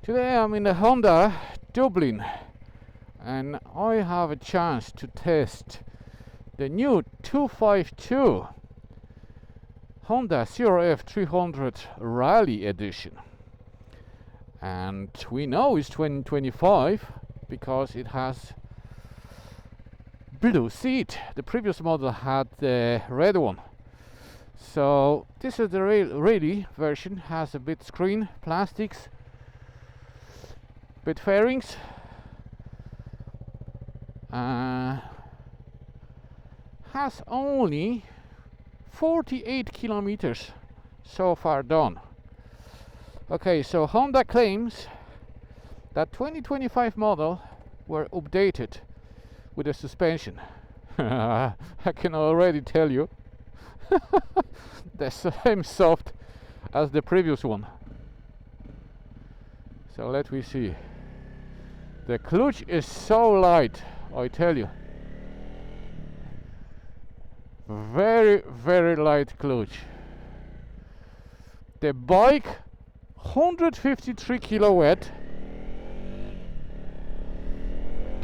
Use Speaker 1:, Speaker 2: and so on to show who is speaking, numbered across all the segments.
Speaker 1: Today I'm in the Honda Dublin and I have a chance to test the new 252 Honda CRF300 Rally edition. And we know it's 2025 because it has blue seat. The previous model had the red one. So this is the Rally version, has a bit screen, plastics, bit fairings, has only 48 kilometers so far done. Okay, so Honda claims that 2025 model were updated with the suspension. I can already tell you the same soft as the previous one. So let me see. The clutch is so light, I tell you. Very, very light clutch. The bike 153 kilowatt.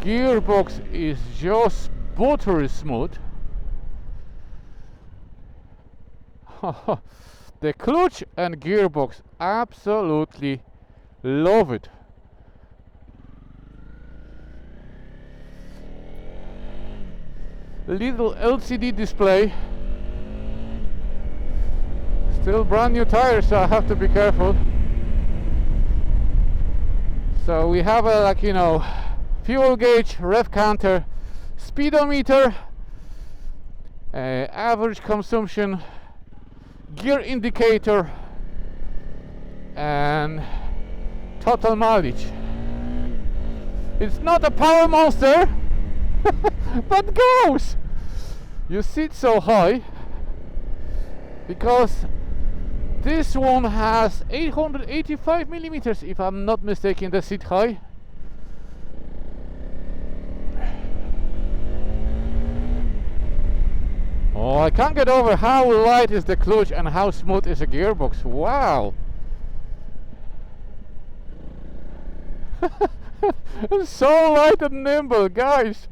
Speaker 1: Gearbox is just buttery smooth. The clutch and gearbox, absolutely love it. Little LCD display. Still brand new tires, so I have to be careful. So we have a fuel gauge, rev counter, speedometer, average consumption, gear indicator, and total mileage. It's not a power monster, but goes. You sit so high because this one has 885 millimeters, if I'm not mistaken, the seat height. Oh, I can't get over how light is the clutch and how smooth is the gearbox. Wow. It's so light and nimble, guys.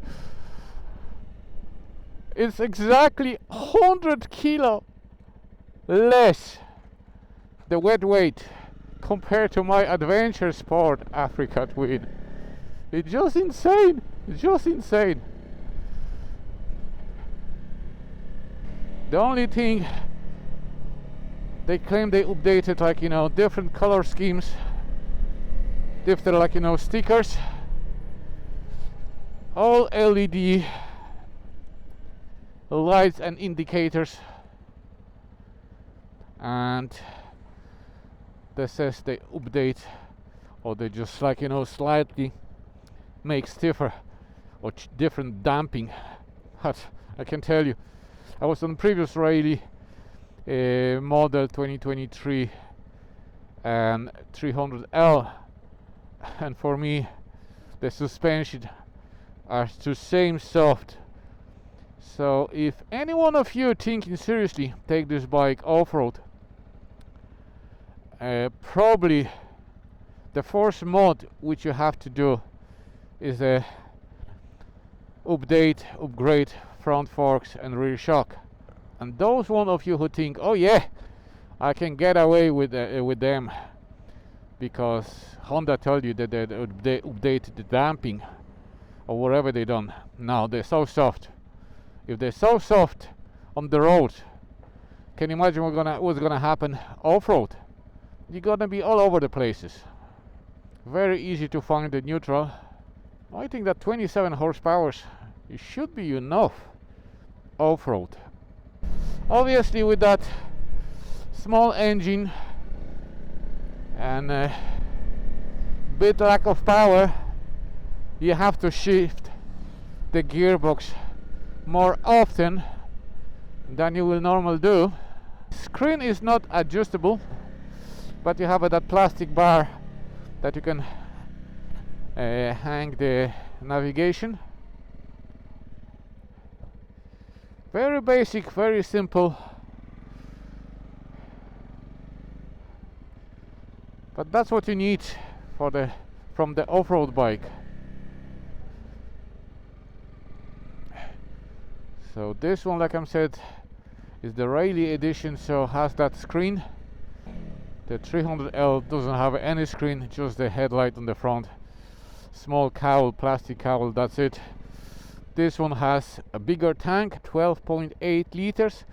Speaker 1: It's exactly 100 kilo less the wet weight compared to my Adventure Sport Africa Twin. It's just insane. It's just insane. The only thing, they claim they updated different color schemes, different stickers, all LED lights and indicators, and they says they update, or they just slightly make stiffer or different damping. But I can tell you, I was on previous Rally model 2023 and 300L, and for me the suspension are the same soft. So if any one of you thinking seriously take this bike off-road, probably the first mod which you have to do is a upgrade front forks and rear shock. And those one of you who think, oh yeah, I can get away with them because Honda told you that they updated the damping or whatever they done. Now they're so soft. If they're so soft on the road, can you imagine what's gonna happen off-road? You're gonna be all over the places. Very easy to find the neutral. I think that 27 horsepower it should be enough off-road. Obviously with that small engine and a bit lack of power, you have to shift the gearbox more often than you will normally do. Screen is not adjustable, but you have that plastic bar that you can hang the navigation. Very basic, very simple. But that's what you need from the off-road bike. So this one, like I said, is the Rally edition, so has that screen. The 300L doesn't have any screen, just the headlight on the front. Small cowl, plastic cowl, that's it. This one has a bigger tank, 12.8 liters.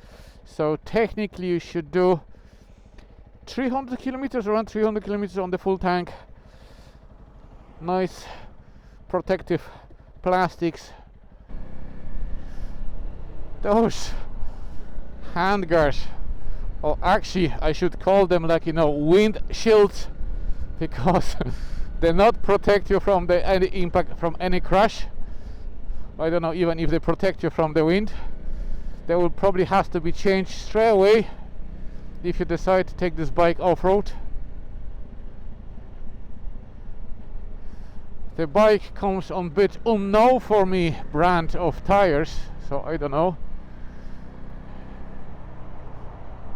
Speaker 1: So technically you should do 300 kilometers, around 300 kilometers on the full tank. Nice protective plastics. Those handguards, or actually I should call them like, you know, wind shields, because they not protect you from any impact, from any crash. I don't know even if they protect you from the wind. They will probably have to be changed straight away if you decide to take this bike off-road. The bike comes on a bit unknown for me brand of tires, so I don't know.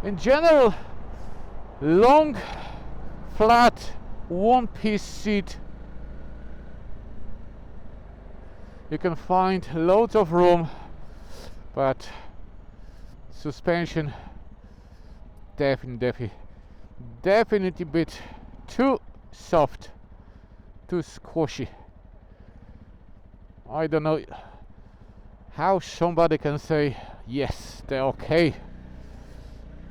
Speaker 1: In general, long, flat, one-piece seat. You can find loads of room, but suspension definitely a bit too soft, too squishy. I don't know how somebody can say yes, they're okay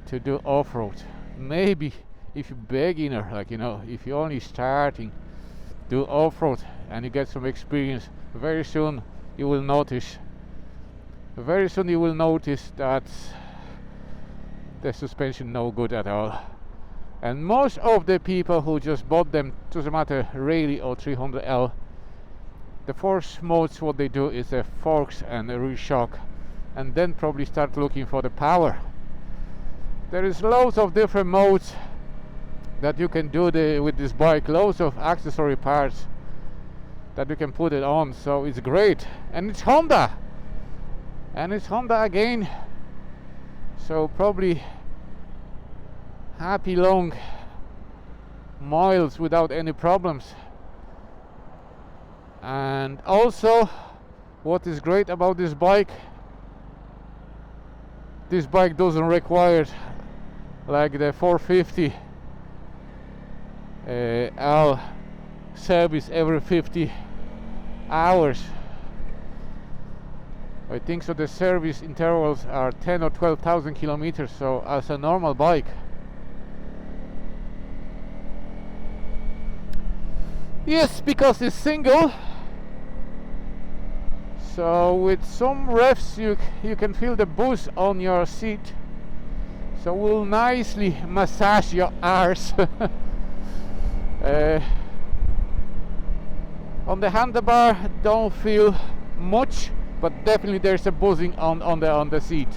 Speaker 1: to do off-road. Maybe if you're beginner, like, you know, if you're only starting do off-road and you get some experience, very soon you will notice that the suspension no good at all. And most of the people who just bought them, doesn't matter Rally or 300L, the first modes what they do is the forks and the rear shock, and then probably start looking for the power. There is loads of different modes that you can do with this bike, loads of accessory parts that you can put it on, so it's great. And it's Honda, again, so probably happy long miles without any problems. And also what is great about this bike doesn't require like the 450 L service every 50 hours. I think so. The service intervals are 10 or 12,000 kilometers, so as a normal bike. Yes, because it's single, so with some revs you can feel the boost on your seat, so will nicely massage your arse. On the handlebar don't feel much, but definitely there's a buzzing on the seat.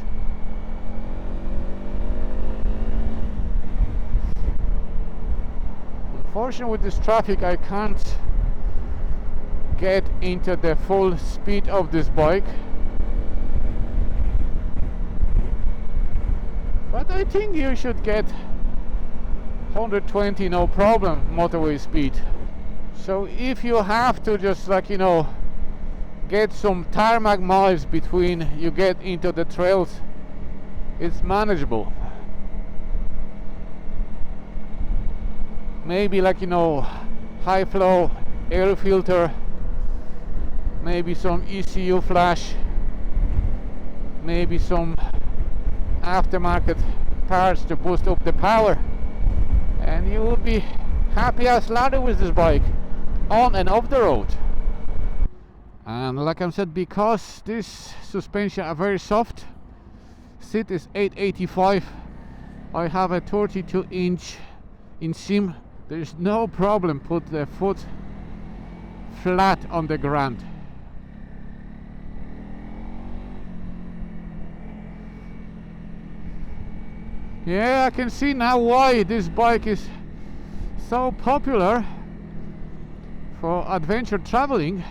Speaker 1: Unfortunately, with this traffic I can't get into the full speed of this bike, but I think you should get 120 no problem motorway speed. So if you have to just, like, you know, get some tarmac miles between you get into the trails, it's manageable. Maybe, like, you know, high flow air filter, maybe some ECU flash, maybe some aftermarket parts to boost up the power, and you will be happy as Larry with this bike on and off the road. And like I said, because this suspension are very soft, seat is 885, I have a 32-inch inseam. There is no problem put the foot flat on the ground. Yeah, I can see now why this bike is so popular for adventure traveling,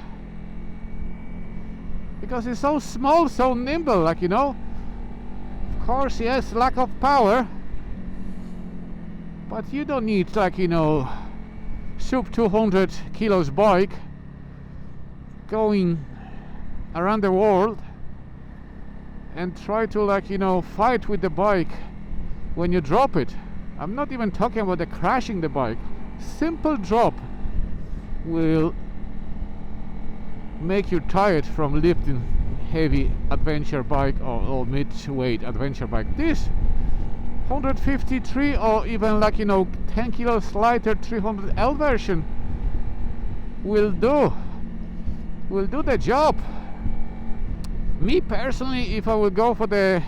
Speaker 1: because it's so small, so nimble, like, you know. Of course, yes, lack of power, but you don't need, like, you know, sub 200 kilos bike going around the world and try to, like, you know, fight with the bike when you drop it. I'm not even talking about the crashing the bike. Simple drop will make you tired from lifting heavy adventure bike or mid-weight adventure bike. This 153 or even, like, you know, 10 kilos lighter 300L version will do the job. Me personally, if I will go for the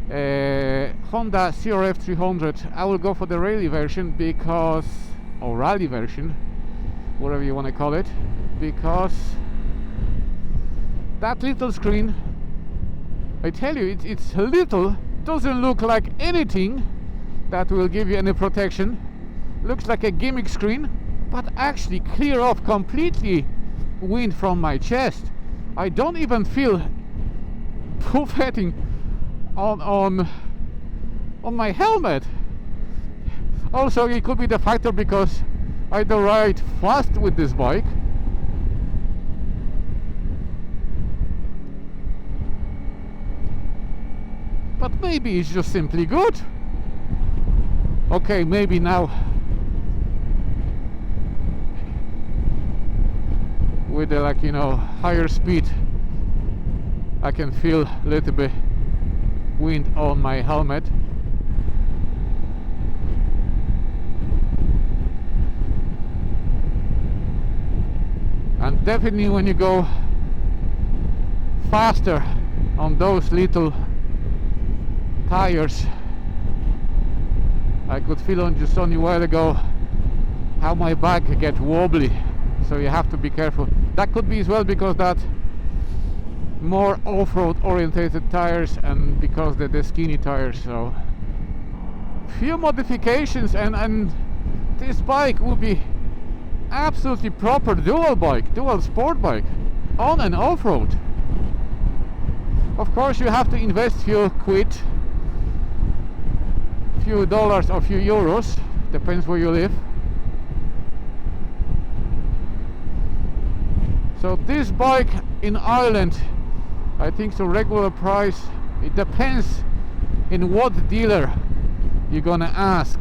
Speaker 1: Honda CRF300, I will go for the rally version, because, or rally version, whatever you want to call it, because that little screen, I tell you, it's little, doesn't look like anything that will give you any protection, looks like a gimmick screen, but actually clear off completely wind from my chest. I don't even feel buffeting on my helmet. Also, it could be the factor because I don't ride fast with this bike. But maybe it's just simply good. Okay, maybe now with the, like, you know, higher speed I can feel a little bit wind on my helmet. And definitely when you go faster on those little tires, I could feel on just only a while ago how my back get wobbly, so you have to be careful. That could be as well because that more off-road orientated tires and because they're the skinny tires. So few modifications and this bike will be absolutely proper dual bike, dual sport bike, on and off-road. Of course you have to invest few quid, few dollars or few euros, depends where you live. So this bike in Ireland, I think the regular price, it depends in what dealer you're gonna ask.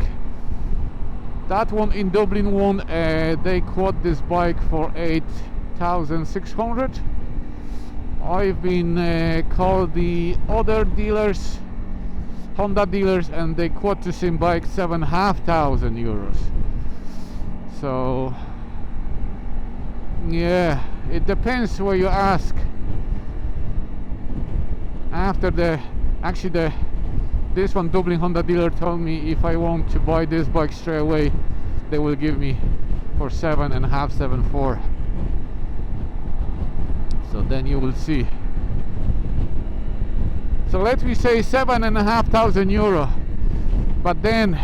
Speaker 1: That one in Dublin one, they quote this bike for 8,600. I've been called the other dealers, Honda dealers, and they quote the same bike 7,500 euros. So yeah, it depends where you ask. After this one Dublin Honda dealer told me if I want to buy this bike straight away, they will give me for 7,500, 7,400. So then you will see. So let me say 7,500 euro. But then,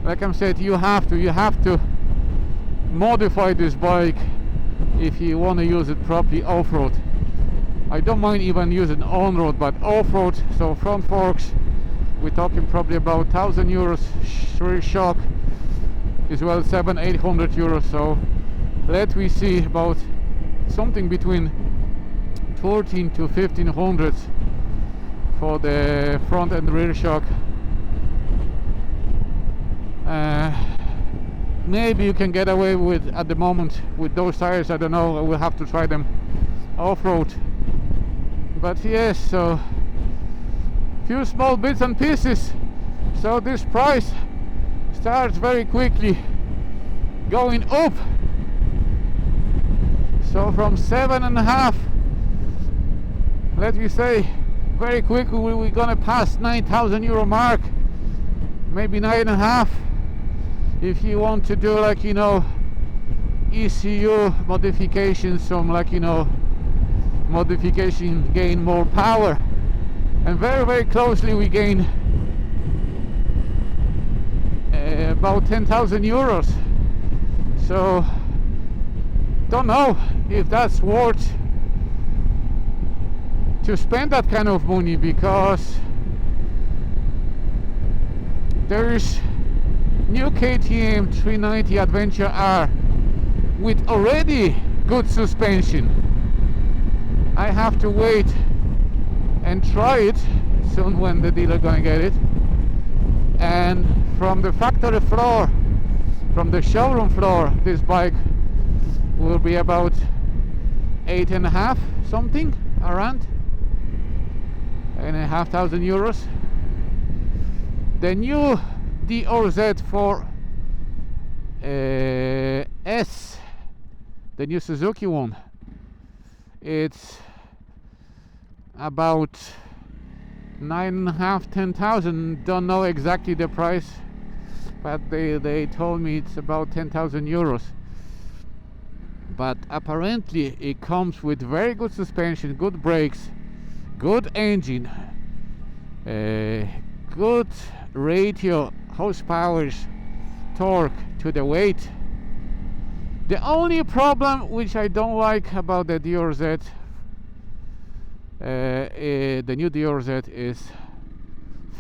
Speaker 1: like I said, you have to modify this bike if you want to use it properly off-road. I don't mind even using on-road, but off-road, so front forks, we're talking probably about 1,000 euros. Rear shock as well, 700-800 euros. So let me see, about something between 14 to 1,500 for the front and rear shock. Maybe you can get away with, at the moment, with those tires. I don't know, I will have to try them off-road. But yes, so few small bits and pieces. So this price starts very quickly going up. So from 7.5, let me say, very quickly we're gonna pass 9,000 euro mark, maybe 9.5. If you want to do, like, you know, ECU modifications, some, like, you know, modification, gain more power, and very closely we gain about 10,000 euros. So don't know if that's worth to spend that kind of money, because there is new KTM 390 Adventure R with already good suspension. I have to wait and try it soon when the dealer gonna get it. And from the factory floor, from the showroom floor, this bike will be about 8.5 something, around 8,500 euros. The new DRZ4 S, the new Suzuki one, it's about 9.5, 10,000. Don't know exactly the price, but they told me it's about 10,000 euros. But apparently it comes with very good suspension, good brakes, good engine, good ratio, horsepower, torque to the weight. The only problem which I don't like about the DRZ, the new DRZ, is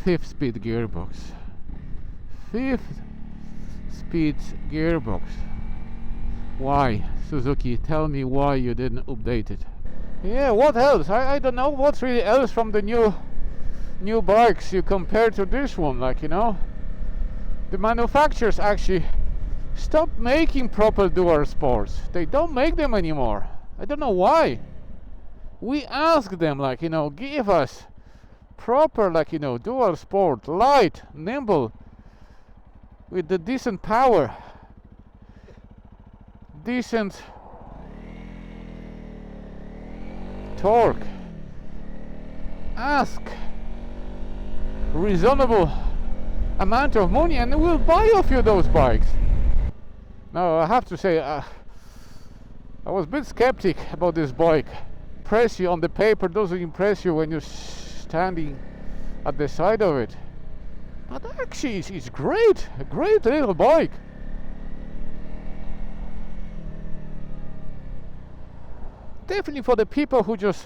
Speaker 1: 5-speed gearbox. 5-speed gearbox. Why, Suzuki? Tell me why you didn't update it. Yeah, what else? I don't know what's really else from the new bikes you compare to this one. Like, you know, the manufacturers actually stopped making proper dual sports. They don't make them anymore. I don't know why. We asked them, like, you know, give us proper, like, you know, dual sport, light, nimble, with the decent power, decent torque. Ask reasonable amount of money and we'll buy a few of those bikes. Now I have to say, I was a bit skeptic about this bike. Impress you on the paper doesn't impress you when you're standing at the side of it, but actually it's great, a great little bike. Definitely for the people who just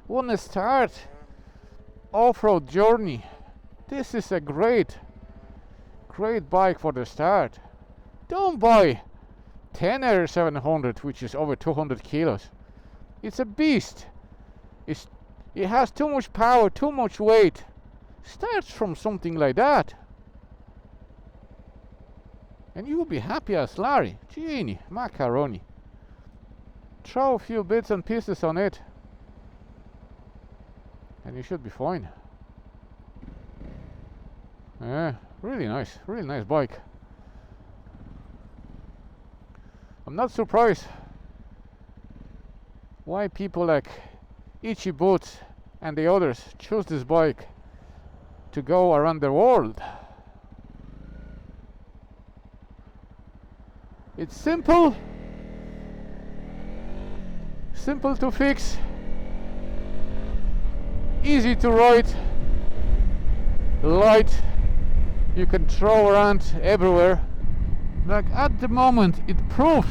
Speaker 1: want to start off-road journey, this is a great bike for the start. Don't buy 10R 700, which is over 200 kilos. It's a beast. It has too much power, too much weight. Start from something like that, and you will be happy as Larry. Genie, macaroni. Throw a few bits and pieces on it, and you should be fine. Yeah, really nice bike. I'm not surprised why people like Itchy Boots and the others choose this bike to go around the world. It's simple to fix, easy to ride, light, you can throw around everywhere. Like at the moment it proves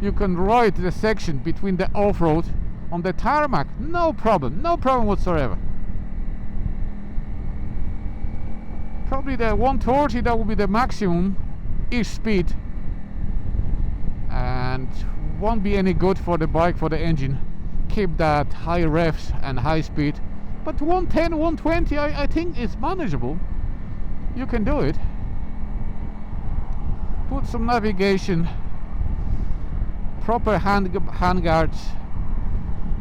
Speaker 1: you can ride the section between the off-road on the tarmac, no problem whatsoever. Probably the 130, that will be the maximum-ish speed, and won't be any good for the bike, for the engine. Keep that high revs and high speed, but 110, 120 I think is manageable. You can do it. Put some navigation, proper hand guards,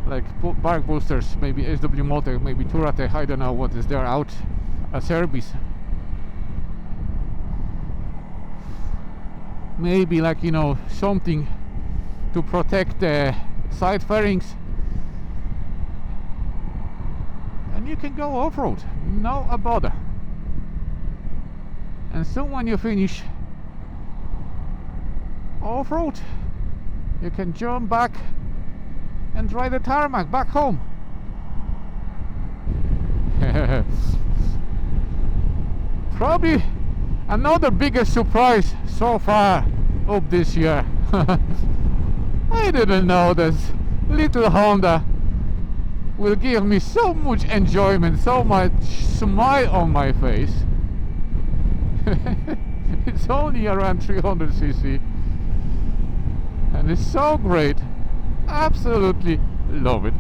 Speaker 1: like bark boosters, maybe SW Motor, maybe Touratech, I don't know what is there out at service. Maybe, like, you know, something to protect the side fairings, and you can go off-road, no a bother. And soon when you finish off-road, you can jump back and ride the tarmac back home. Probably another biggest surprise so far up this year. I didn't know this little Honda will give me so much enjoyment, so much smile on my face. It's only around 300cc and it's so great. Absolutely love it.